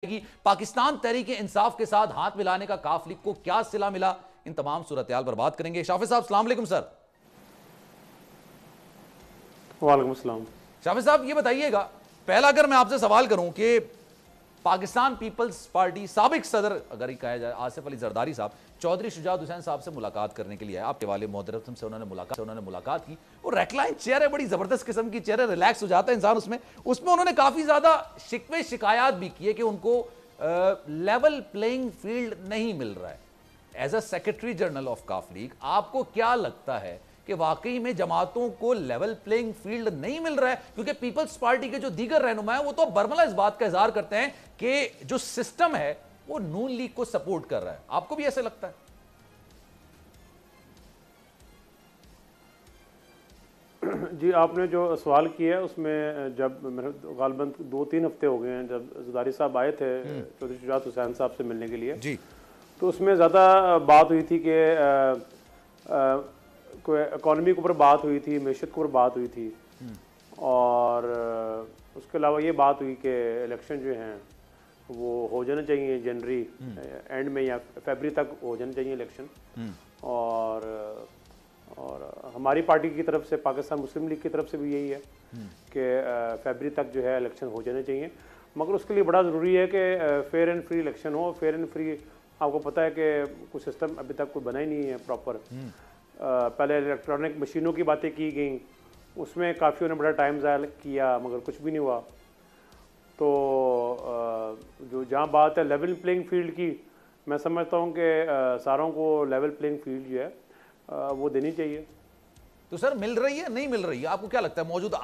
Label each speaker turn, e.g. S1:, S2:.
S1: कि पाकिस्तान तहरीक इंसाफ के साथ हाथ मिलाने का काफ लीग को क्या सिला मिला, इन तमाम सूरत-ए-हाल पर बात करेंगे। शाफिज साहब अस्सलाम वालेकुम। सर
S2: वालेकुम अस्सलाम।
S1: शाफिज साहब ये बताइएगा, पहला अगर मैं आपसे सवाल करूं कि पाकिस्तान पीपल्स पार्टी साबिक सदर अगर कहा जाए आसिफ अली जरदारी साहब चौधरी शुजात हुसैन साहब से मुलाकात करने के लिए आए, आपके वाले मोहतरम से उन्होंने मुलाकात की। वो रेक्लाइन चेयर है, बड़ी जबरदस्त किस्म की चेयर है, रिलैक्स हो जाता है इंसान उसमें उन्होंने काफी ज्यादा शिकवे शिकायत भी किए कि उनको लेवल प्लेइंग फील्ड नहीं मिल रहा है। As a secretary general of काफ लीग, आपको क्या लगता है कि वाकई में जमातों को लेवल प्लेइंग फील्ड नहीं मिल रहा है? क्योंकि पीपल्स पार्टी के जो दीगर रहनुमा है वो तो बरमला इस बात का इजहार करते हैं कि जो सिस्टम है वो नून लीग को सपोर्ट कर रहा है। आपको भी ऐसे लगता है?
S2: जी, आपने जो सवाल किया है उसमें जब मेरे गालबन 2-3 हफ्ते हो गए हैं जब जरदारी साहब आए थे चौधरी शुजात हुसैन साहब से मिलने के लिए जी, तो उसमें ज़्यादा बात हुई थी कि कोई इकॉनमी के ऊपर बात हुई थी, मैशत के ऊपर बात हुई थी, और उसके अलावा ये बात हुई कि इलेक्शन जो हैं वो हो जाना चाहिए जनवरी एंड में या फरवरी तक हो जाना चाहिए इलेक्शन। और हमारी पार्टी की तरफ से, पाकिस्तान मुस्लिम लीग की तरफ से भी यही है कि फरवरी तक जो है इलेक्शन हो जाने चाहिए। मगर उसके लिए बड़ा ज़रूरी है कि फेयर एंड फ्री इलेक्शन हो। फेयर एंड फ्री आपको पता है कि कोई सिस्टम अभी तक कोई बना ही नहीं है प्रॉपर। पहले इलेक्ट्रॉनिक मशीनों की बातें की गई, उसमें काफ़ी उन्होंने बड़ा टाइम ज़ाया किया मगर कुछ भी नहीं हुआ। तो जो जहाँ बात है लेवल प्लेइंग फील्ड की, मैं समझता हूँ कि सारों को लेवल प्लेइंग फील्ड जो है वो देनी चाहिए।
S1: तो सर मिल रही है नहीं मिल रही है, आपको क्या लगता है? मौजूदा